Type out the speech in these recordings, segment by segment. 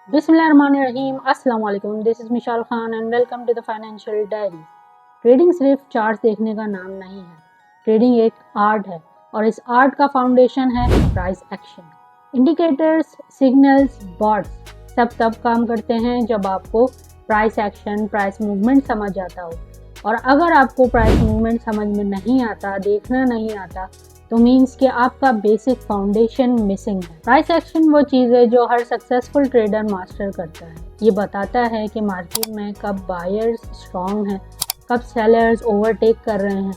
बिस्मिल्लाहिर्रहमानिर्रहीम अस्सलाम वालेकुम। This is Mishal Khan and welcome to the financial diary. Trading सिर्फ चार्ट देखने का नाम नहीं है, ट्रेडिंग एक आर्ट है और इस आर्ट का फाउंडेशन है price action. Indicators, signals, bots सब तब काम करते हैं जब आपको प्राइस एक्शन, प्राइस मूवमेंट समझ आता हो। और अगर आपको प्राइस मूवमेंट समझ में नहीं आता, देखना नहीं आता, तो मीन्स कि आपका बेसिक फाउंडेशन मिसिंग है। प्राइस एक्शन वो चीज़ है जो हर सक्सेसफुल ट्रेडर मास्टर करता है। ये बताता है कि मार्केट में कब बायर्स स्ट्रॉन्ग हैं, कब सेलर्स ओवरटेक कर रहे हैं,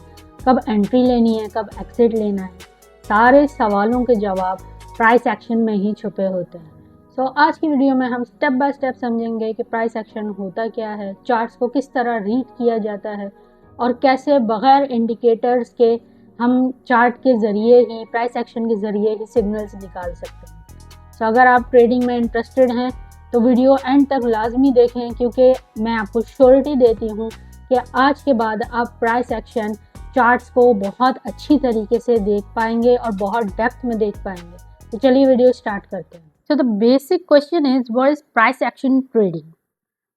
कब एंट्री लेनी है, कब एग्जिट लेना है। सारे सवालों के जवाब प्राइस एक्शन में ही छुपे होते हैं। सो आज की वीडियो में हम स्टेप बाय स्टेप समझेंगे कि प्राइस एक्शन होता क्या है, चार्ट्स को किस तरह रीड किया जाता है और कैसे बगैर इंडिकेटर्स के हम चार्ट के ज़रिए ही, प्राइस एक्शन के ज़रिए ही सिग्नल्स निकाल सकते हैं। सो अगर आप ट्रेडिंग में इंटरेस्टेड हैं तो वीडियो एंड तक लाजमी देखें, क्योंकि मैं आपको श्योरिटी देती हूँ कि आज के बाद आप प्राइस एक्शन चार्ट्स को बहुत अच्छी तरीके से देख पाएंगे और बहुत डेप्थ में देख पाएंगे। तो चलिए वीडियो स्टार्ट करते हैं। So the basic question is what is price action trading.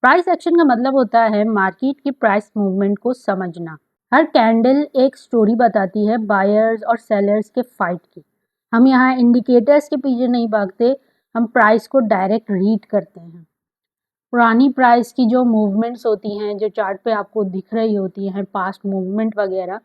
Price action का मतलब होता है मार्केट की प्राइस मूवमेंट को समझना। हर कैंडल एक स्टोरी बताती है बायर्स और सेलर्स के फाइट की। हम यहाँ इंडिकेटर्स के पीछे नहीं भागते, हम प्राइस को डायरेक्ट रीड करते हैं। पुरानी प्राइस की जो मूवमेंट्स होती हैं, जो चार्ट पे आपको दिख रही होती हैं, पास्ट मूवमेंट वगैरह,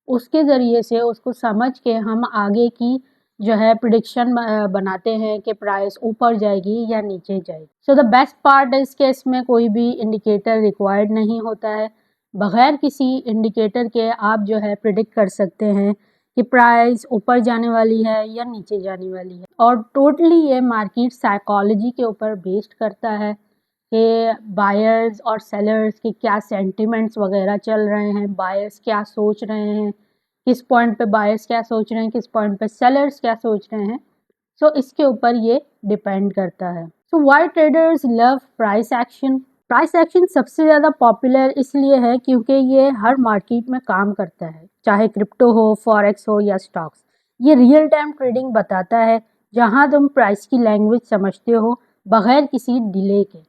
उसके ज़रिए से उसको समझ के हम आगे की जो है प्रिडिक्शन बनाते हैं कि प्राइस ऊपर जाएगी या नीचे जाएगी। So the best part is कि इसमें कोई भी इंडिकेटर रिक्वायर्ड नहीं होता है। बगैर किसी इंडिकेटर के आप जो है प्रिडिक्ट कर सकते हैं कि प्राइस ऊपर जाने वाली है या नीचे जाने वाली है। और टोटली ये मार्केट साइकोलॉजी के ऊपर बेस्ड करता है कि बायर्स और सेलर्स के क्या सेंटिमेंट्स वगैरह चल रहे हैं, बायर्स क्या सोच रहे हैं, किस पॉइंट पे बायर्स क्या सोच रहे हैं, किस पॉइंट पे सेलर्स क्या सोच रहे हैं। सो इसके ऊपर ये डिपेंड करता है। So why traders love price action. Price action सबसे ज़्यादा पॉपुलर इसलिए है क्योंकि ये हर मार्केट में काम करता है, चाहे क्रिप्टो हो, फॉरेक्स हो या स्टॉक्स। ये रियल टाइम ट्रेडिंग बताता है जहाँ तुम प्राइस की लैंग्वेज समझते हो बगैर किसी डिले के।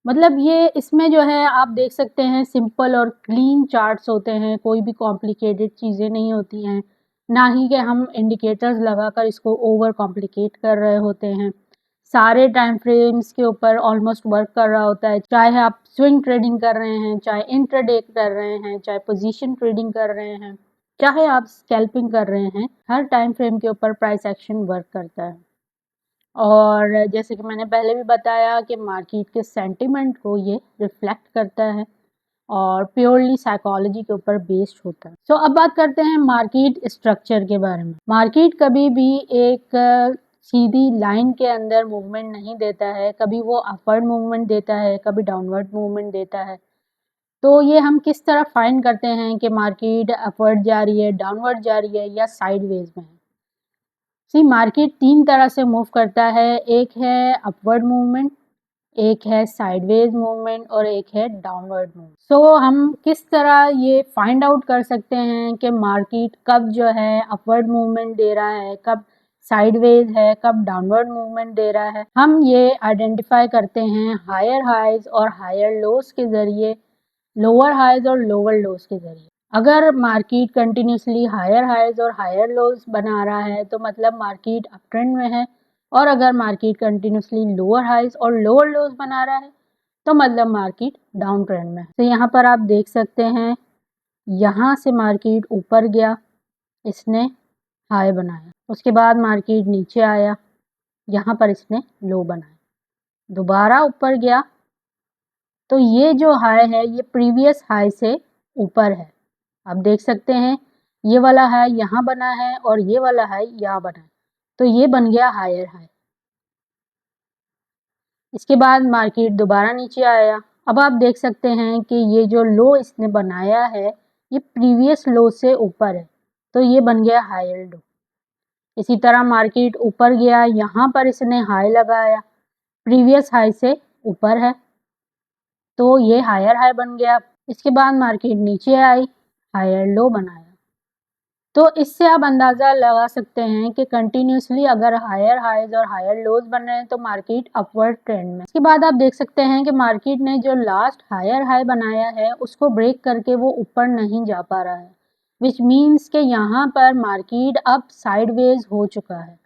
मतलब ये इसमें जो है आप देख सकते हैं सिंपल और क्लीन चार्ट्स होते हैं, कोई भी कॉम्प्लिकेटेड चीज़ें नहीं होती हैं, ना ही कि हम इंडिकेटर्स लगाकर इसको ओवर कॉम्प्लिकेट कर रहे होते हैं। सारे टाइम फ्रेम्स के ऊपर ऑलमोस्ट वर्क कर रहा होता है, चाहे आप स्विंग ट्रेडिंग कर रहे हैं, चाहे इंट्राडे कर रहे हैं, चाहे पोजीशन ट्रेडिंग कर रहे हैं, चाहे आप स्कैल्पिंग कर रहे हैं, हर टाइम फ्रेम के ऊपर प्राइस एक्शन वर्क करता है। और जैसे कि मैंने पहले भी बताया कि मार्केट के सेंटिमेंट को ये रिफ्लेक्ट करता है और प्योरली साइकोलॉजी के ऊपर बेस्ड होता है। सो अब बात करते हैं मार्केट स्ट्रक्चर के बारे में। मार्केट कभी भी एक सीधी लाइन के अंदर मूवमेंट नहीं देता है, कभी वो अपवर्ड मूवमेंट देता है, कभी डाउनवर्ड मूवमेंट देता है। तो ये हम किस तरह फाइंड करते हैं कि मार्केट अपवर्ड जा रही है, डाउनवर्ड जा रही है या साइडवेज में है। मार्केट तीन तरह से मूव करता है, एक है अपवर्ड मूवमेंट, एक है साइडवेज मूवमेंट और एक है डाउनवर्ड मूवमेंट। सो हम किस तरह ये फाइंड आउट कर सकते हैं कि मार्केट कब जो है अपवर्ड मूवमेंट दे रहा है, कब साइडवेज है, कब डाउनवर्ड मूवमेंट दे रहा है। हम ये आइडेंटिफाई करते हैं हायर हाइज और हायर लोस के ज़रिए, लोअर हाइज और लोअर लोस के ज़रिए। अगर मार्केट कंटिन्यूसली हायर हाइज और हायर लोज बना रहा है तो मतलब मार्केट अप ट्रेंड में है, और अगर मार्केट कंटिन्यूसली लोअर हाइज और लोअर लोज बना रहा है तो मतलब मार्केट डाउन ट्रेंड में है। तो यहाँ पर आप देख सकते हैं, यहाँ से मार्केट ऊपर गया, इसने हाई बनाया, उसके बाद मार्केट नीचे आया, यहाँ पर इसने लो बनाया, दोबारा ऊपर गया, तो ये जो हाई है ये प्रीवियस हाई से ऊपर है। आप देख सकते हैं ये वाला हाई यहाँ बना है और ये वाला हाई यहाँ बना है, तो ये बन गया हायर हाई। इसके बाद मार्केट दोबारा नीचे आया। अब आप देख सकते हैं कि ये जो लो इसने बनाया है ये प्रीवियस लो से ऊपर है, तो ये बन गया हायर लो। इसी तरह मार्केट ऊपर गया, यहाँ पर इसने हाई लगाया, प्रीवियस हाई से ऊपर है, तो ये हायर हाई बन गया। इसके बाद मार्केट नीचे आई, हायर लो बनाया, तो इससे आप अंदाज़ा लगा सकते हैं कि कंटिन्यूसली अगर हायर हाइज और हायर लोज बन रहे हैं तो मार्केट अपवर्ड ट्रेंड में। इसके बाद आप देख सकते हैं कि मार्केट ने जो लास्ट हायर हाई बनाया है उसको ब्रेक करके वो ऊपर नहीं जा पा रहा है, विच मीन्स कि यहाँ पर मार्केट अब साइडवेज हो चुका है।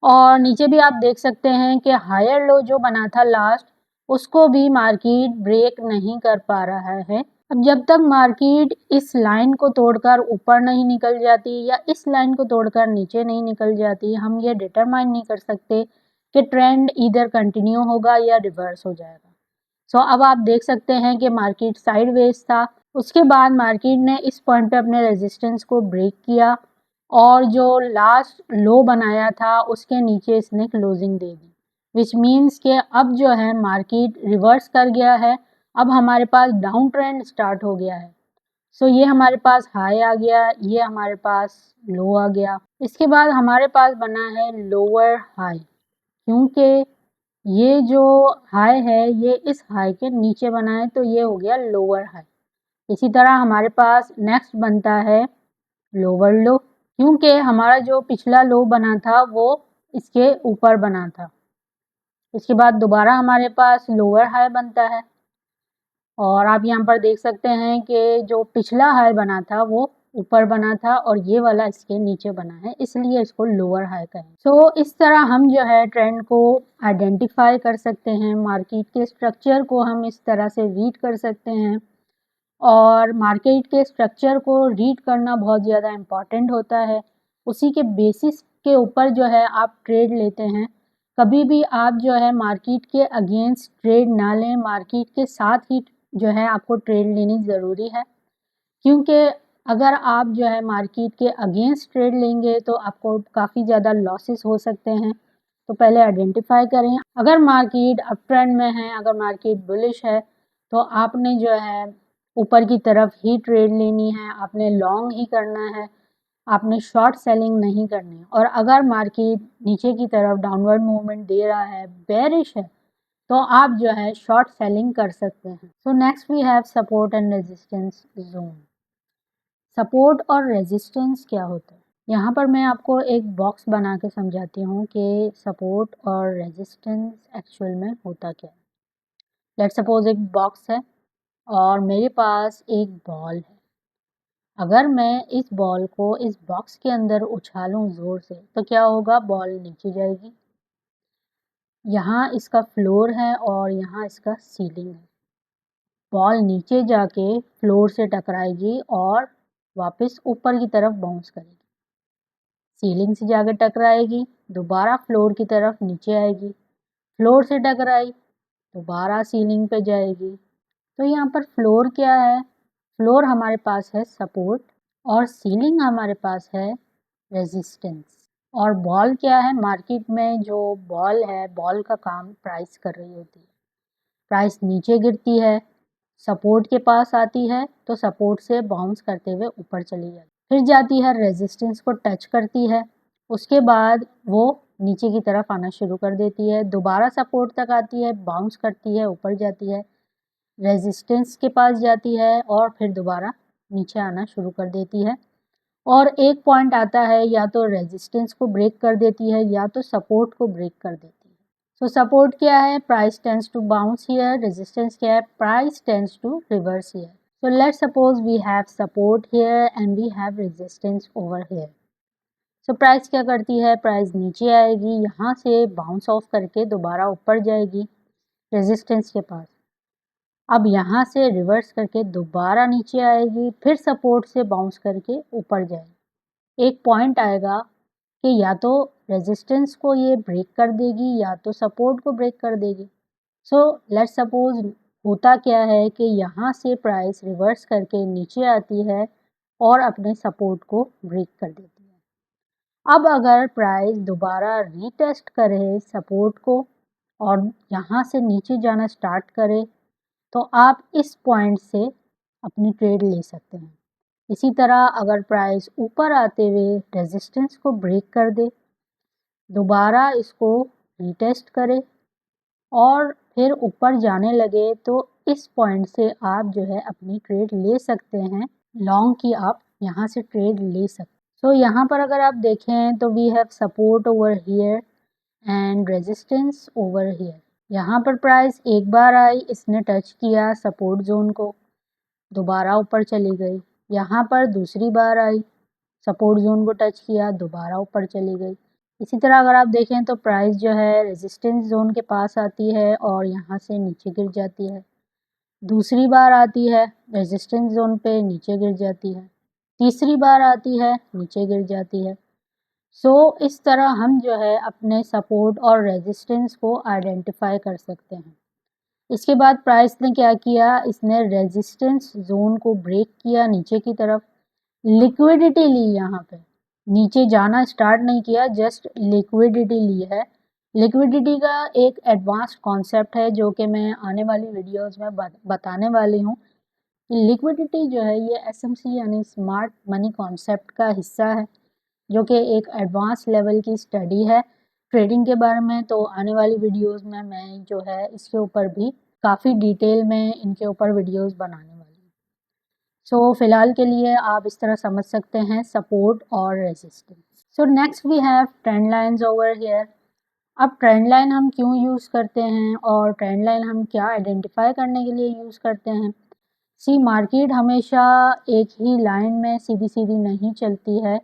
और नीचे भी आप देख सकते हैं कि हायर लो जो बना था लास्ट, उसको भी मार्केट ब्रेक नहीं कर पा रहा है। अब जब तक मार्केट इस लाइन को तोड़कर ऊपर नहीं निकल जाती या इस लाइन को तोड़कर नीचे नहीं निकल जाती, हम ये डिटरमाइन नहीं कर सकते कि ट्रेंड इधर कंटिन्यू होगा या रिवर्स हो जाएगा। सो अब आप देख सकते हैं कि मार्केट साइडवेज था, उसके बाद मार्केट ने इस पॉइंट पे अपने रेजिस्टेंस को ब्रेक किया और जो लास्ट लो बनाया था उसके नीचे इसने closing they the, which means कि अब जो है मार्केट रिवर्स कर गया है। अब हमारे पास डाउन ट्रेंड स्टार्ट हो गया है। सो ये हमारे पास हाई आ गया, ये हमारे पास लो आ गया। इसके बाद हमारे पास बना है लोअर हाई, क्योंकि ये जो हाई है ये इस हाई के नीचे बना है तो ये हो गया लोअर हाई। इसी तरह हमारे पास नेक्स्ट बनता है लोअर लो, क्योंकि हमारा जो पिछला लो बना था वो इसके ऊपर बना था। इसके बाद दोबारा हमारे पास लोअर हाई बनता है और आप यहाँ पर देख सकते हैं कि जो पिछला हाई बना था वो ऊपर बना था और ये वाला इसके नीचे बना है, इसलिए इसको लोअर हाई कहें। सो इस तरह हम जो है ट्रेंड को आइडेंटिफाई कर सकते हैं, मार्केट के स्ट्रक्चर को हम इस तरह से रीड कर सकते हैं और मार्केट के स्ट्रक्चर को रीड करना बहुत ज़्यादा इम्पॉर्टेंट होता है। उसी के बेसिस के ऊपर जो है आप ट्रेड लेते हैं। कभी भी आप जो है मार्केट के अगेंस्ट ट्रेड ना लें, मार्केट के साथ ही जो है आपको ट्रेड लेनी ज़रूरी है, क्योंकि अगर आप जो है मार्केट के अगेंस्ट ट्रेड लेंगे तो आपको काफ़ी ज़्यादा लॉसेस हो सकते हैं। तो पहले आइडेंटिफाई करें, अगर मार्केट अप ट्रेंड में है, अगर मार्केट बुलिश है तो आपने जो है ऊपर की तरफ ही ट्रेड लेनी है, आपने लॉन्ग ही करना है, आपने शॉर्ट सेलिंग नहीं करनी है। और अगर मार्केट नीचे की तरफ डाउनवर्ड मूवमेंट दे रहा है, बेरिश है, तो आप जो है शॉर्ट सेलिंग कर सकते हैं। So next we have support and resistance zone. Support और रेजिस्टेंस क्या होता है, यहाँ पर मैं आपको एक बॉक्स बना के समझाती हूँ कि सपोर्ट और रेजिस्टेंस एक्चुअल में होता क्या है। लेट्स सपोज एक बॉक्स है और मेरे पास एक बॉल है। अगर मैं इस बॉल को इस बॉक्स के अंदर उछालूं ज़ोर से तो क्या होगा, बॉल नीचे जाएगी। यहाँ इसका फ्लोर है और यहाँ इसका सीलिंग है। बॉल नीचे जाके फ्लोर से टकराएगी और वापस ऊपर की तरफ बाउंस करेगी, सीलिंग से जाकर टकराएगी, दोबारा फ्लोर की तरफ नीचे आएगी, फ्लोर से टकराई, दोबारा सीलिंग पे जाएगी। तो यहाँ पर फ्लोर क्या है, फ्लोर हमारे पास है सपोर्ट और सीलिंग हमारे पास है रेजिस्टेंस। और बॉल क्या है, मार्केट में जो बॉल है, बॉल का काम प्राइस कर रही होती है। प्राइस नीचे गिरती है, सपोर्ट के पास आती है तो सपोर्ट से बाउंस करते हुए ऊपर चली जाती है, फिर जाती है रेजिस्टेंस को टच करती है, उसके बाद वो नीचे की तरफ आना शुरू कर देती है, दोबारा सपोर्ट तक आती है, बाउंस करती है, ऊपर जाती है, रेजिस्टेंस के पास जाती है और फिर दोबारा नीचे आना शुरू कर देती है। और एक पॉइंट आता है, या तो रेजिस्टेंस को ब्रेक कर देती है या तो सपोर्ट को ब्रेक कर देती है। सो सपोर्ट क्या है, price tends to bounce here, resistance क्या है, price tends to reverse here. So let's suppose we have support here and we have resistance over here. So price क्या करती है, प्राइस नीचे आएगी, यहाँ से बाउंस ऑफ करके दोबारा ऊपर जाएगी रेजिस्टेंस के पास, अब यहाँ से रिवर्स करके दोबारा नीचे आएगी, फिर सपोर्ट से बाउंस करके ऊपर जाएगी। एक पॉइंट आएगा कि या तो रेजिस्टेंस को ये ब्रेक कर देगी या तो सपोर्ट को ब्रेक कर देगी। सो लेट्स सपोज होता क्या है कि यहाँ से प्राइस रिवर्स करके नीचे आती है और अपने सपोर्ट को ब्रेक कर देती है। अब अगर प्राइस दोबारा रीटेस्ट करे सपोर्ट को और यहाँ से नीचे जाना स्टार्ट करे तो आप इस पॉइंट से अपनी ट्रेड ले सकते हैं। इसी तरह अगर प्राइस ऊपर आते हुए रेजिस्टेंस को ब्रेक कर दे, दोबारा इसको रीटेस्ट करे और फिर ऊपर जाने लगे तो इस पॉइंट से आप जो है अपनी ट्रेड ले सकते हैं, लॉन्ग की आप यहाँ से ट्रेड ले सकते हैं। सो यहाँ पर अगर आप देखें तो we have support over here and resistance over here. यहाँ पर प्राइस एक बार आई, इसने टच किया सपोर्ट जोन को, दोबारा ऊपर चली गई। यहाँ पर दूसरी बार आई, सपोर्ट जोन को टच किया, दोबारा ऊपर चली गई। इसी तरह अगर आप देखें तो प्राइस जो है रेजिस्टेंस जोन के पास आती है और यहाँ से नीचे गिर जाती है, दूसरी बार आती है रेजिस्टेंस जोन पे, नीचे गिर जाती है, तीसरी बार आती है, नीचे गिर जाती है। सो इस तरह हम जो है अपने सपोर्ट और रेजिस्टेंस को आइडेंटिफाई कर सकते हैं। इसके बाद प्राइस ने क्या किया, इसने रेजिस्टेंस जोन को ब्रेक किया नीचे की तरफ, लिक्विडिटी ली, यहाँ पे नीचे जाना स्टार्ट नहीं किया, जस्ट लिक्विडिटी ली है। लिक्विडिटी का एक एडवांस्ड कॉन्सेप्ट है जो कि मैं आने वाली वीडियोस में बताने वाली हूँ। लिक्विडिटी जो है ये एसएमसी यानी स्मार्ट मनी कॉन्सेप्ट का हिस्सा है, जो कि एक एडवांस लेवल की स्टडी है ट्रेडिंग के बारे में। तो आने वाली वीडियोस में मैं जो है इसके ऊपर भी काफ़ी डिटेल में इनके ऊपर वीडियोस बनाने वाली हूँ। सो फिलहाल के लिए आप इस तरह समझ सकते हैं सपोर्ट और resistance. So next we have trend lines over here. अब ट्रेंड लाइन हम क्यों यूज़ करते हैं और ट्रेंड लाइन हम क्या आइडेंटिफाई करने के लिए यूज़ करते हैं। सी मार्केट हमेशा एक ही लाइन में सीधी सीधी नहीं चलती है,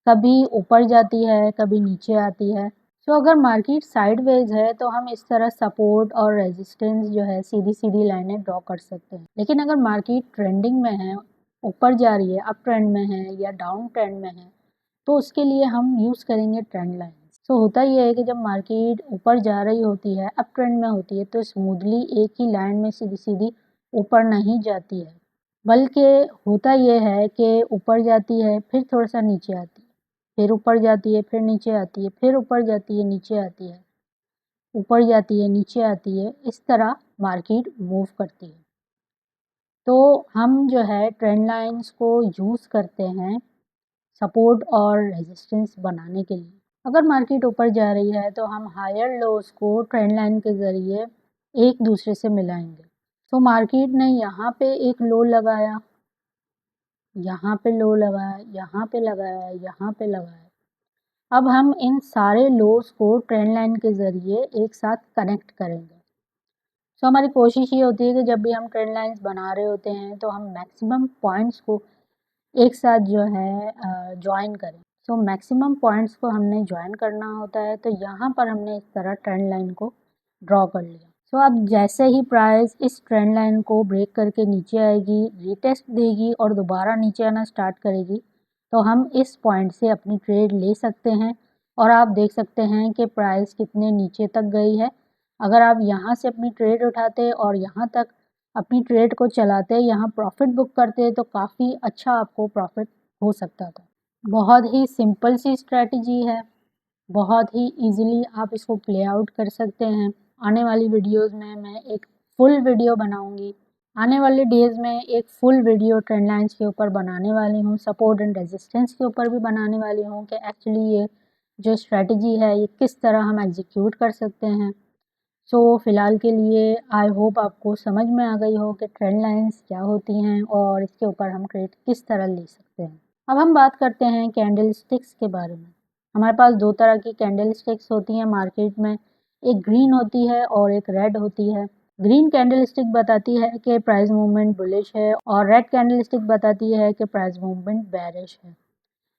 कभी ऊपर जाती है, कभी नीचे आती है। सो अगर मार्केट साइडवेज है तो हम इस तरह सपोर्ट और रेजिस्टेंस जो है सीधी सीधी लाइनें ड्रॉ कर सकते हैं। लेकिन अगर मार्केट ट्रेंडिंग में है, ऊपर जा रही है, अप ट्रेंड में है या डाउन ट्रेंड में है, तो उसके लिए हम यूज़ करेंगे ट्रेंड लाइन। सो होता ये है कि जब मार्केट ऊपर जा रही होती है, अप ट्रेंड में होती है, तो स्मूथली एक ही लाइन में सीधी सीधी ऊपर नहीं जाती है, बल्कि होता ये है कि ऊपर जाती है, फिर थोड़ा सा नीचे आती है, फिर ऊपर जाती है, फिर नीचे आती है, फिर ऊपर जाती है, नीचे आती है, ऊपर जाती है, नीचे आती है। इस तरह मार्केट मूव करती है। तो हम जो है ट्रेंड लाइंस को यूज़ करते हैं सपोर्ट और रेजिस्टेंस बनाने के लिए। अगर मार्केट ऊपर जा रही है तो हम हायर लोज को ट्रेंड लाइन के ज़रिए एक दूसरे से मिलाएंगे। तो मार्केट ने यहाँ पे एक लो लगाया, यहाँ पे लो लगाया, यहाँ पे लगाया, यहाँ पे लगाया। अब हम इन सारे लोज को ट्रेंड लाइन के ज़रिए एक साथ कनेक्ट करेंगे। सो हमारी कोशिश ये होती है कि जब भी हम ट्रेंड लाइंस बना रहे होते हैं तो हम मैक्सिमम पॉइंट्स को एक साथ जो है ज्वाइन करें। सो मैक्सिमम पॉइंट्स को हमने ज्वाइन करना होता है, तो यहाँ पर हमने इस तरह ट्रेंड लाइन को ड्रॉ कर लिया। सो अब जैसे ही प्राइस इस ट्रेंड लाइन को ब्रेक करके नीचे आएगी, रीटेस्ट देगी और दोबारा नीचे आना स्टार्ट करेगी, तो हम इस पॉइंट से अपनी ट्रेड ले सकते हैं। और आप देख सकते हैं कि प्राइस कितने नीचे तक गई है। अगर आप यहाँ से अपनी ट्रेड उठाते और यहाँ तक अपनी ट्रेड को चलाते, यहाँ प्रॉफिट बुक करते, तो काफ़ी अच्छा आपको प्रॉफिट हो सकता था। बहुत ही सिंपल सी स्ट्रैटेजी है, बहुत ही इजीली आप इसको प्ले आउट कर सकते हैं। आने वाली वीडियोस में मैं एक फुल वीडियो बनाऊंगी। आने वाले डेज़ में एक फुल वीडियो ट्रेंड लाइंस के ऊपर बनाने वाली हूँ, सपोर्ट एंड रेजिस्टेंस के ऊपर भी बनाने वाली हूँ कि एक्चुअली ये जो स्ट्रैटेजी है ये किस तरह हम एग्जीक्यूट कर सकते हैं। सो फ़िलहाल के लिए आई होप आपको समझ में आ गई हो कि ट्रेंड लाइंस क्या होती हैं और इसके ऊपर हम ट्रेड किस तरह ले सकते हैं। अब हम बात करते हैं कैंडल स्टिक्स के बारे में। हमारे पास दो तरह की कैंडल स्टिक्स होती हैं मार्केट में, एक ग्रीन होती है और एक रेड होती है। ग्रीन कैंडल स्टिक बताती है कि प्राइस मूवमेंट बुलिश है और रेड कैंडल स्टिक बताती है कि प्राइस मूवमेंट बेरिश है।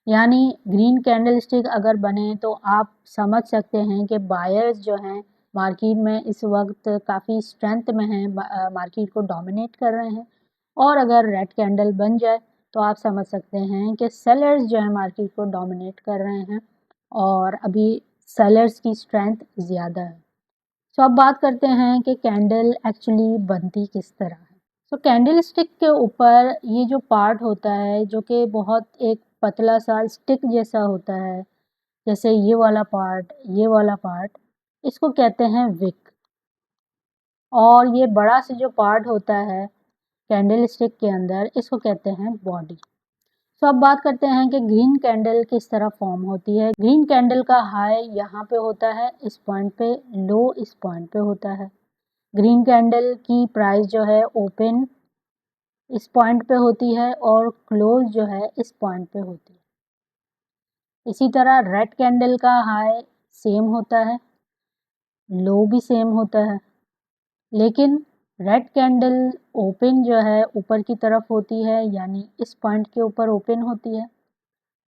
यानी ग्रीन कैंडल स्टिक अगर बने तो आप समझ सकते हैं कि बायर्स जो हैं मार्केट में इस वक्त काफ़ी स्ट्रेंथ में हैं, मार्केट को डोमिनेट कर रहे हैं। और अगर रेड कैंडल बन जाए तो आप समझ सकते हैं कि सेलर्स जो है मार्केट को डोमिनेट कर रहे हैं और अभी सेलर्स की स्ट्रेंथ ज़्यादा है। सो अब बात करते हैं कि कैंडल एक्चुअली बनती किस तरह है। सो कैंडल स्टिक के ऊपर ये जो पार्ट होता है जो कि बहुत एक पतला सा स्टिक जैसा होता है, जैसे ये वाला पार्ट, इसको कहते हैं विक। और ये बड़ा से जो पार्ट होता है कैंडल स्टिक के अंदर, इसको कहते हैं बॉडी। सो अब बात करते हैं कि ग्रीन कैंडल किस तरह फॉर्म होती है। ग्रीन कैंडल का हाई यहाँ पे होता है इस पॉइंट पे, लो इस पॉइंट पे होता है। ग्रीन कैंडल की प्राइस जो है ओपन इस पॉइंट पे होती है और क्लोज जो है इस पॉइंट पे होती है। इसी तरह रेड कैंडल का हाई सेम होता है, लो भी सेम होता है, लेकिन रेड कैंडल ओपन जो है ऊपर की तरफ होती है, यानी इस पॉइंट के ऊपर ओपन होती है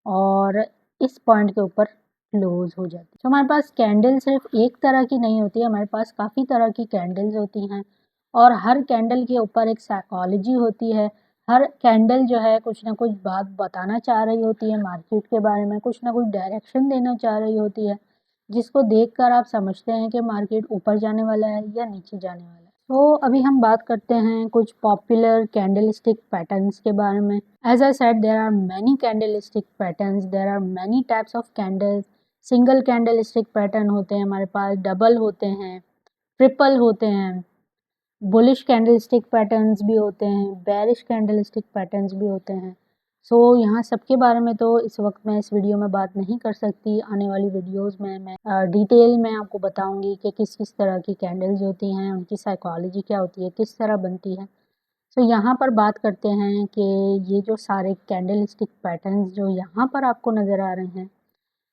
और इस पॉइंट के ऊपर क्लोज हो जाती है। तो हमारे पास कैंडल सिर्फ एक तरह की नहीं होती है, हमारे पास काफ़ी तरह की कैंडल्स होती हैं और हर कैंडल के ऊपर एक साइकोलॉजी होती है। हर कैंडल जो है कुछ ना कुछ बात बताना चाह रही होती है मार्केट के बारे में, कुछ ना कुछ डायरेक्शन देना चाह रही होती है, जिसको देखकर आप समझते हैं कि मार्केट ऊपर जाने वाला है या नीचे जाने वाला है। तो अभी हम बात करते हैं कुछ पॉपुलर कैंडलस्टिक पैटर्न्स के बारे में। As I said, there are many candlestick patterns, there are many types of candles. Single candlestick pattern होते हैं हमारे पास, डबल होते हैं, ट्रिपल होते हैं, बुलिश कैंडलस्टिक पैटर्न्स भी होते हैं, बेरिश कैंडलस्टिक पैटर्न्स भी होते हैं। सो यहाँ सबके बारे में तो इस वक्त मैं इस वीडियो में बात नहीं कर सकती। आने वाली वीडियोस में मैं डिटेल में आपको बताऊंगी कि किस किस तरह की कैंडल्स होती हैं, उनकी साइकोलॉजी क्या होती है, किस तरह बनती है। तो यहाँ पर बात करते हैं कि ये जो सारे कैंडलस्टिक पैटर्न्स जो यहाँ पर आपको नज़र आ रहे हैं,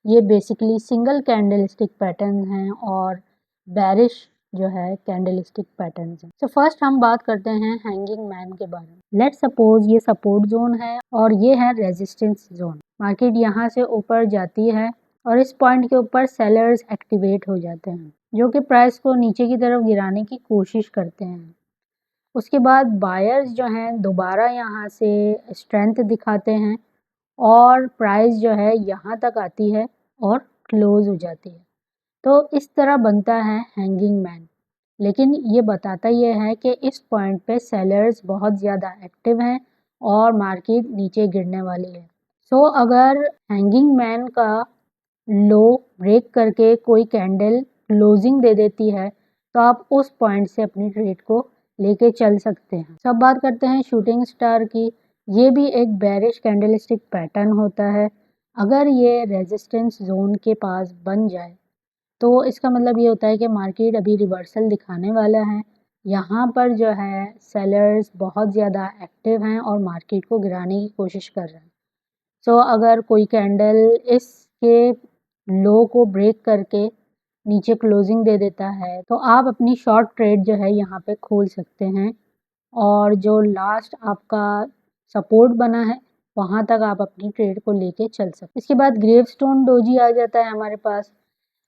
ये बेसिकली सिंगल कैंडलस्टिक पैटर्न हैं और बेरिश जो है कैंडलस्टिक पैटर्न्स हैं। तो फर्स्ट हम बात करते हैं हैंगिंग मैन के बारे में। लेट्स सपोज ये सपोर्ट जोन है और ये है रेजिस्टेंस जोन। मार्केट यहाँ से ऊपर जाती है और इस पॉइंट के ऊपर सेलर्स एक्टिवेट हो जाते हैं, जो कि प्राइस को नीचे की तरफ गिराने की कोशिश करते हैं। उसके बाद बायर्स जो हैं दोबारा यहाँ से स्ट्रेंथ दिखाते हैं और प्राइस जो है यहाँ तक आती है और क्लोज हो जाती है। तो इस तरह बनता है हैंगिंग मैन। लेकिन ये बताता ये है कि इस पॉइंट पे सेलर्स बहुत ज़्यादा एक्टिव हैं और मार्केट नीचे गिरने वाली है। सो अगर हैंगिंग मैन का लो ब्रेक करके कोई कैंडल क्लोजिंग दे देती है तो आप उस पॉइंट से अपनी ट्रेड को लेके चल सकते हैं। सब बात करते हैं शूटिंग स्टार की। ये भी एक बेरिश कैंडलस्टिक पैटर्न होता है। अगर ये रेजिस्टेंस जोन के पास बन जाए तो इसका मतलब ये होता है कि मार्केट अभी रिवर्सल दिखाने वाला है। यहाँ पर जो है सेलर्स बहुत ज़्यादा एक्टिव हैं और मार्केट को गिराने की कोशिश कर रहे हैं। सो अगर कोई कैंडल इसके लो को ब्रेक करके नीचे क्लोजिंग दे देता है तो आप अपनी शॉर्ट ट्रेड जो है यहाँ पे खोल सकते हैं और जो लास्ट आपका सपोर्ट बना है वहाँ तक आप अपनी ट्रेड को लेके चल सकते। इसके बाद ग्रेवस्टोन डोजी आ जाता है हमारे पास।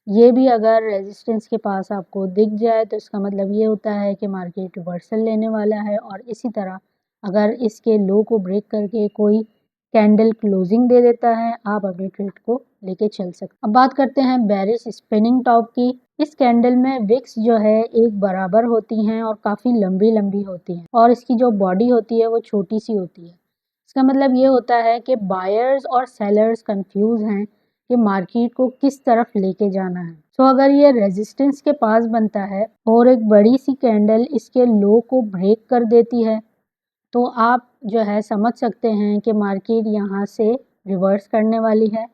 ये भी अगर रेजिस्टेंस के पास आपको दिख जाए तो इसका मतलब ये होता है कि मार्केट रिवर्सल लेने वाला है और इसी तरह अगर इसके लो को ब्रेक करके कोई कैंडल क्लोजिंग दे देता है आप अपनी ट्रेड को लेके चल सकते। अब बात करते हैं बेरिश स्पिनिंग टॉप की। इस कैंडल में विक्स जो है एक बराबर होती हैं और काफ़ी लंबी लंबी होती हैं और इसकी जो बॉडी होती है वो छोटी सी होती है। इसका मतलब ये होता है कि बायर्स और सेलर्स कंफ्यूज हैं कि मार्केट को किस तरफ लेके जाना है। सो अगर ये रेजिस्टेंस के पास बनता है और एक बड़ी सी कैंडल इसके लो को ब्रेक कर देती है तो आप जो है समझ सकते हैं कि मार्केट यहाँ से रिवर्स करने वाली है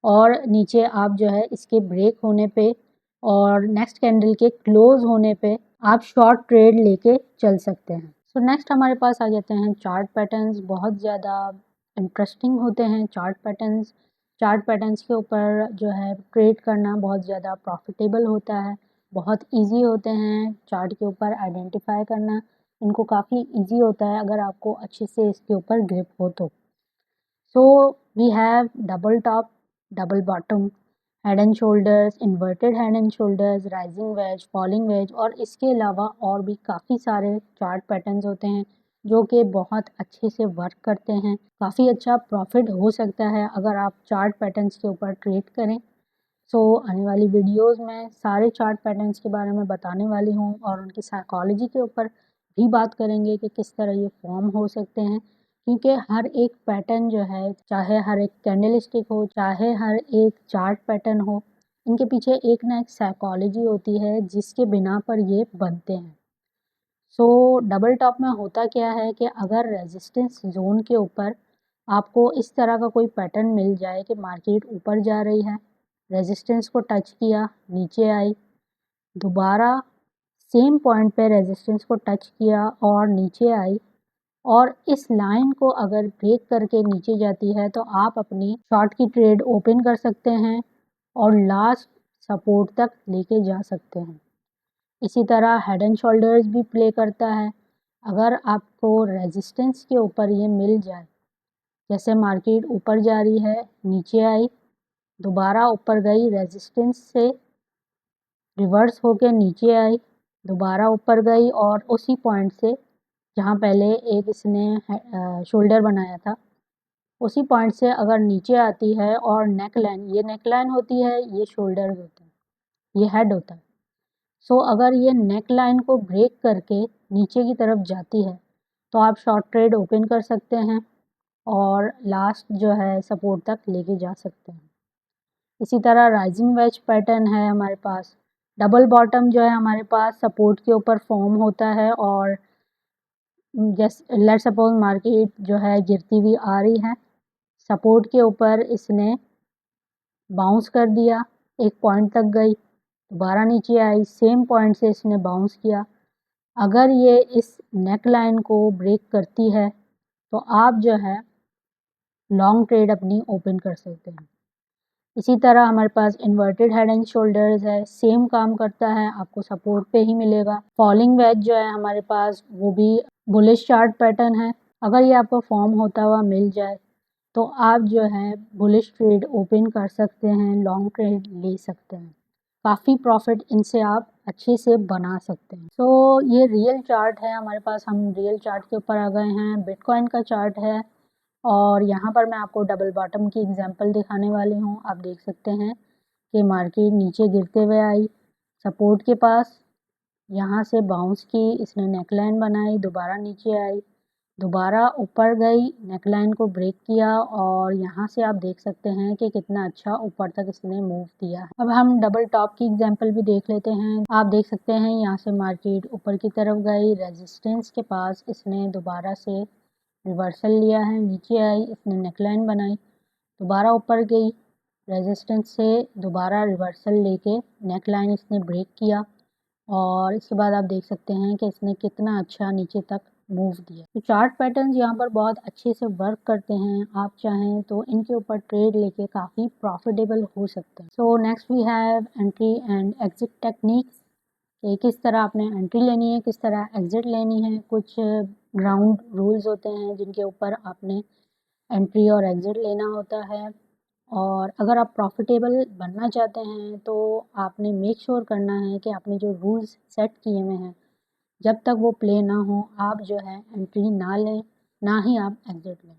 और नीचे आप जो है इसके ब्रेक होने पे और नेक्स्ट कैंडल के क्लोज होने पे आप शॉर्ट ट्रेड लेके चल सकते हैं। सो नेक्स्ट हमारे पास आ जाते हैं चार्ट पैटर्न्स। बहुत ज़्यादा इंटरेस्टिंग होते हैं चार्ट पैटर्न्स। चार्ट पैटर्न्स के ऊपर जो है ट्रेड करना बहुत ज़्यादा प्रॉफिटेबल होता है, बहुत इजी होते हैं चार्ट के ऊपर आइडेंटिफाई करना। इनको काफ़ी इजी होता है अगर आपको अच्छे से इसके ऊपर ग्रिप हो तो। So we have double top, double bottom, head and shoulders, inverted head and shoulders, rising wedge, falling wedge और इसके अलावा और भी काफ़ी सारे चार्ट पैटर्न्स होते हैं जो कि बहुत अच्छे से वर्क करते हैं। काफ़ी अच्छा प्रॉफिट हो सकता है अगर आप चार्ट पैटर्न्स के ऊपर ट्रेड करें। सो आने वाली वीडियोस में सारे चार्ट पैटर्न्स के बारे में बताने वाली हूँ और उनकी साइकोलॉजी के ऊपर भी बात करेंगे कि किस तरह ये फॉर्म हो सकते हैं, क्योंकि हर एक पैटर्न जो है, चाहे हर एक कैंडलस्टिक हो, चाहे हर एक चार्ट पैटर्न हो, इनके पीछे एक ना एक साइकोलॉजी होती है जिसके बिना पर ये बनते हैं। सो डबल टॉप में होता क्या है कि अगर रेजिस्टेंस जोन के ऊपर आपको इस तरह का कोई पैटर्न मिल जाए कि मार्केट ऊपर जा रही है, रेजिस्टेंस को टच किया, नीचे आई, दोबारा सेम पॉइंट पे रेजिस्टेंस को टच किया और नीचे आई, और इस लाइन को अगर ब्रेक करके नीचे जाती है तो आप अपनी शॉर्ट की ट्रेड ओपन कर सकते हैं और लास्ट सपोर्ट तक लेके जा सकते हैं। इसी तरह हेड एंड शोल्डर्स भी प्ले करता है। अगर आपको रेजिस्टेंस के ऊपर ये मिल जाए, जैसे मार्केट ऊपर जा रही है, नीचे आई, दोबारा ऊपर गई, रेजिस्टेंस से रिवर्स होके नीचे आई, दोबारा ऊपर गई और उसी पॉइंट से जहाँ पहले एक इसने शोल्डर बनाया था, उसी पॉइंट से अगर नीचे आती है और नेक लाइन, ये नेक लाइन होती है, ये शोल्डर होता है, ये हेड होता है। सो अगर ये नेक लाइन को ब्रेक करके नीचे की तरफ जाती है तो आप शॉर्ट ट्रेड ओपन कर सकते हैं और लास्ट जो है सपोर्ट तक लेके जा सकते हैं। इसी तरह राइजिंग वेज पैटर्न है हमारे पास। डबल बॉटम जो है हमारे पास सपोर्ट के ऊपर फॉर्म होता है और जैसे लेट्स सपोज मार्केट जो है गिरती हुई आ रही है, सपोर्ट के ऊपर इसने बाउंस कर दिया, एक पॉइंट तक गई, दोबारा नीचे आई, सेम पॉइंट से इसने बाउंस किया। अगर ये इस नेक लाइन को ब्रेक करती है तो आप जो है लॉन्ग ट्रेड अपनी ओपन कर सकते हैं। इसी तरह हमारे पास इन्वर्टेड हेड एंड शोल्डर्स है, सेम काम करता है, आपको सपोर्ट पे ही मिलेगा। फॉलिंग वेज जो है हमारे पास वो भी बुलिश चार्ट पैटर्न है। अगर ये आपको फॉर्म होता हुआ मिल जाए तो आप जो है बुलिश ट्रेड ओपन कर सकते हैं, लॉन्ग ट्रेड ले सकते हैं, काफ़ी प्रॉफिट इनसे आप अच्छे से बना सकते हैं। तो ये रियल चार्ट है हमारे पास, हम रियल चार्ट के ऊपर आ गए हैं। बिटकॉइन का चार्ट है और यहाँ पर मैं आपको डबल बॉटम की एग्जांपल दिखाने वाली हूँ। आप देख सकते हैं कि मार्केट नीचे गिरते हुए आई, सपोर्ट के पास, यहाँ से बाउंस की, इसने नेकलाइन बनाई, दोबारा नीचे आई, दोबारा ऊपर गई, नेकलाइन को ब्रेक किया और यहाँ से आप देख सकते हैं कि कितना अच्छा ऊपर तक इसने मूव दिया है। अब हम डबल टॉप की एग्जांपल भी देख लेते हैं। आप देख सकते हैं यहाँ से मार्केट ऊपर की तरफ गई, रेजिस्टेंस के पास इसने दोबारा से रिवर्सल लिया है, नीचे आई, इसने नेकलाइन बनाई, दोबारा ऊपर गई, रेजिस्टेंस से दोबारा रिवर्सल लेके नेकलाइन इसने ब्रेक किया और इसके बाद आप देख सकते हैं कि इसने कितना अच्छा नीचे तक मूव दिया। तो चार्ट पैटर्न्स यहाँ पर बहुत अच्छे से वर्क करते हैं। आप चाहें तो इनके ऊपर ट्रेड लेके काफ़ी प्रॉफिटेबल हो सकते हैं। So next we have entry and exit techniques. कि किस तरह आपने एंट्री लेनी है, किस तरह एग्ज़िट लेनी है। कुछ ग्राउंड रूल्स होते हैं जिनके ऊपर आपने एंट्री और एग्ज़िट लेना होता है और अगर आप प्रॉफिटेबल बनना चाहते हैं तो आपने मेक श्योर करना है कि आपने जो रूल्स सेट किए हुए हैं जब तक वो प्ले ना हो आप जो है एंट्री ना लें, ना ही आप एग्ज़िट लें।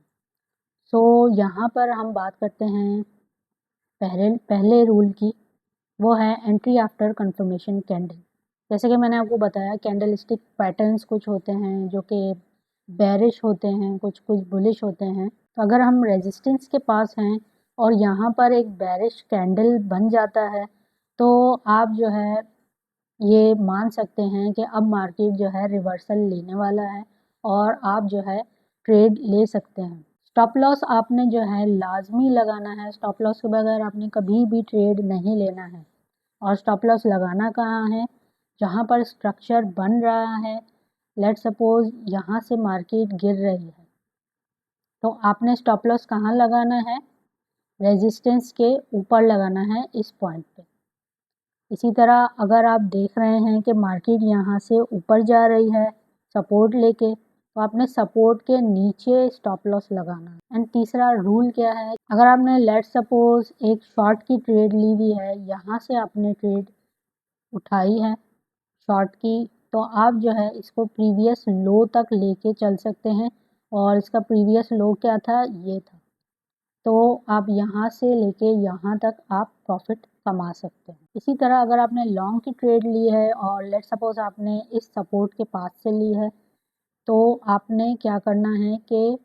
सो यहाँ पर हम बात करते हैं पहले रूल की, वो है एंट्री आफ्टर कंफर्मेशन कैंडल। जैसे कि मैंने आपको बताया कैंडलस्टिक पैटर्न्स कुछ होते हैं जो कि बेरिश होते हैं, कुछ कुछ बुलिश होते हैं। तो अगर हम रेजिस्टेंस के पास हैं और यहाँ पर एक बेरिश कैंडल बन जाता है तो आप जो है ये मान सकते हैं कि अब मार्केट जो है रिवर्सल लेने वाला है और आप जो है ट्रेड ले सकते हैं। स्टॉप लॉस आपने जो है लाजमी लगाना है, स्टॉप लॉस के बगैर आपने कभी भी ट्रेड नहीं लेना है। और स्टॉप लॉस लगाना कहाँ है, जहाँ पर स्ट्रक्चर बन रहा है। लेट सपोज यहाँ से मार्केट गिर रही है तो आपने स्टॉप लॉस कहाँ लगाना है, रेजिस्टेंस के ऊपर लगाना है, इस पॉइंट पे। इसी तरह अगर आप देख रहे हैं कि मार्केट यहाँ से ऊपर जा रही है सपोर्ट लेके तो आपने सपोर्ट के नीचे स्टॉप लॉस लगाना है। एंड तीसरा रूल क्या है, अगर आपने लेट सपोज एक शॉर्ट की ट्रेड ली हुई है, यहाँ से आपने ट्रेड उठाई है शॉर्ट की, तो आप जो है इसको प्रीवियस लो तक लेके चल सकते हैं और इसका प्रीवियस लो क्या था, ये था। तो आप यहाँ से लेके यहाँ तक आप प्रॉफिट कमा सकते हैं। इसी तरह अगर आपने लॉन्ग की ट्रेड ली है और लेट सपोज आपने इस सपोर्ट के पास से ली है तो आपने क्या करना है कि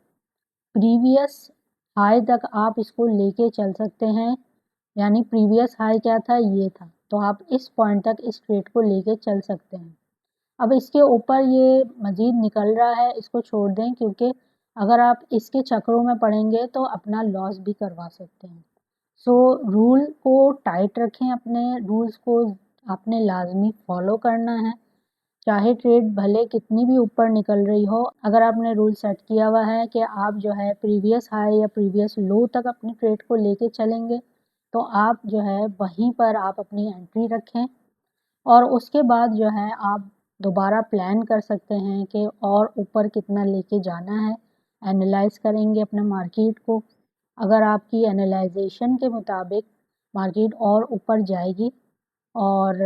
प्रीवियस हाई तक आप इसको लेके चल सकते हैं। यानी प्रीवियस हाई क्या था, ये था, तो आप इस पॉइंट तक इस ट्रेड को लेके चल सकते हैं। अब इसके ऊपर ये मज़ीद निकल रहा है, इसको छोड़ दें क्योंकि अगर आप इसके चक्रों में पड़ेंगे तो अपना लॉस भी करवा सकते हैं। सो रूल को टाइट रखें, अपने रूल्स को आपने लाजमी फॉलो करना है। चाहे ट्रेड भले कितनी भी ऊपर निकल रही हो, अगर आपने रूल सेट किया हुआ है कि आप जो है प्रीवियस हाई या प्रीवियस लो तक अपनी ट्रेड को लेके चलेंगे, तो आप जो है वहीं पर आप अपनी एंट्री रखें और उसके बाद जो है आप दोबारा प्लान कर सकते हैं कि और ऊपर कितना लेके जाना है। एनालाइज करेंगे अपने मार्केट को, अगर आपकी एनालाइजेशन के मुताबिक मार्केट और ऊपर जाएगी और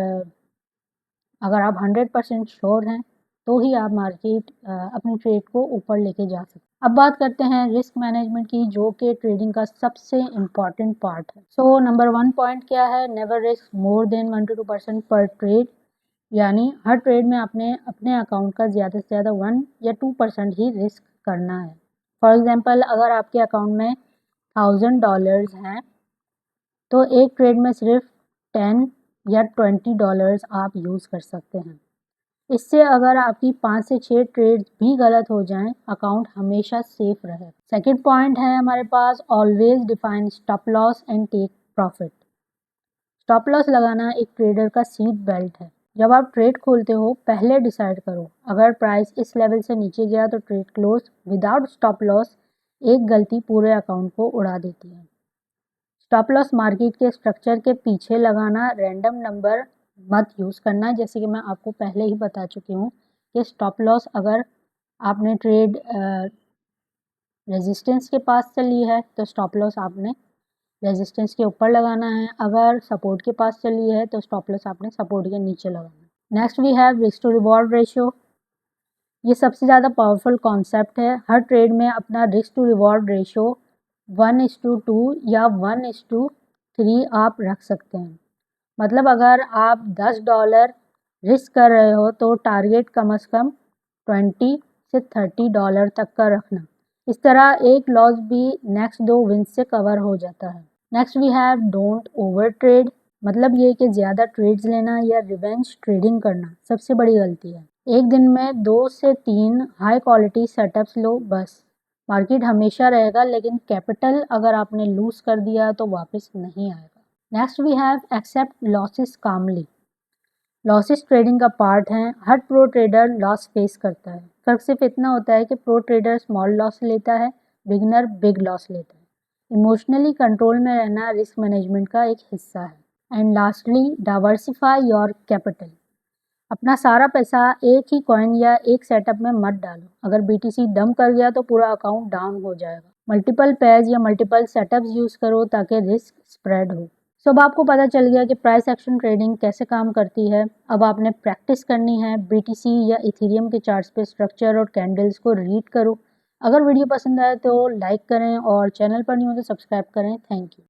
अगर आप 100% श्योर हैं तो ही आप मार्केट अपनी ट्रेड को ऊपर लेके जा सकते हैं। अब बात करते हैं रिस्क मैनेजमेंट की, जो कि ट्रेडिंग का सबसे इम्पॉर्टेंट पार्ट है। सो नंबर 1 पॉइंट क्या है? Never risk more than 1 to 2% पर ट्रेड, यानी हर ट्रेड में आपने अपने अकाउंट का ज़्यादा से ज़्यादा 1 या 2% ही रिस्क करना है। फॉर एग्जांपल, अगर आपके अकाउंट में $1000 हैं तो एक ट्रेड में सिर्फ 10 या $20 आप यूज़ कर सकते हैं। इससे अगर आपकी 5 से 6 ट्रेड्स भी गलत हो जाएं, अकाउंट हमेशा सेफ रहे। सेकंड पॉइंट है हमारे पास, always define stop loss and take profit. Stop loss लगाना एक ट्रेडर का सीट बेल्ट है। जब आप ट्रेड खोलते हो पहले डिसाइड करो, अगर प्राइस इस लेवल से नीचे गया तो trade close. Without stop loss एक गलती पूरे अकाउंट को उड़ा देती है। स्टॉप लॉस मार्केट के स्ट्रक्चर के पीछे लगाना, रैंडम नंबर मत यूज़ करना। जैसे कि मैं आपको पहले ही बता चुकी हूँ कि स्टॉप लॉस अगर आपने ट्रेड रेजिस्टेंस के पास चली है तो स्टॉप लॉस आपने रेजिस्टेंस के ऊपर लगाना है, अगर सपोर्ट के पास चली है तो स्टॉप लॉस आपने सपोर्ट के नीचे लगाना है। Next we have risk to reward ratio. ये सबसे ज़्यादा पावरफुल कॉन्सेप्ट है। हर ट्रेड में अपना रिस्क टू रिवॉर्ड रेशियो 1:2 या 1:3 आप रख सकते हैं। मतलब अगर आप $10 रिस्क कर रहे हो तो टारगेट कम से कम $20 से $30 तक का रखना। इस तरह एक लॉस भी नेक्स्ट 2 विंस से कवर हो जाता है। Next we have don't over trade. मतलब ये कि ज़्यादा ट्रेड्स लेना या रिवेंज ट्रेडिंग करना सबसे बड़ी गलती है। एक दिन में 2 से 3 हाई क्वालिटी सेटअप्स लो बस। मार्केट हमेशा रहेगा, लेकिन कैपिटल अगर आपने लूज कर दिया तो वापस नहीं आएगा। Next we have accept losses calmly. Losses trading का पार्ट हैं। हर प्रो ट्रेडर लॉस फेस करता है। फर्क सिर्फ इतना होता है कि प्रो ट्रेडर स्मॉल लॉस लेता है, बिगिनर बिग लॉस लेता है। इमोशनली कंट्रोल में रहना रिस्क मैनेजमेंट का एक हिस्सा है। And lastly, diversify your capital. अपना सारा पैसा एक ही कॉइन या एक सेटअप में मत डालो। अगर बीटीसी डंप कर गया तो पूरा अकाउंट डाउन हो जाएगा। मल्टीपल पेयर्स या मल्टीपल सेटअप्स यूज़ करो ताकि रिस्क स्प्रेड हो। अब आपको पता चल गया कि प्राइस एक्शन ट्रेडिंग कैसे काम करती है। अब आपने प्रैक्टिस करनी है। बीटीसी या इथेरियम के चार्ट्स पे स्ट्रक्चर और कैंडल्स को रीड करो। अगर वीडियो पसंद आए तो लाइक करें और चैनल पर नहीं हो तो सब्सक्राइब करें। Thank you.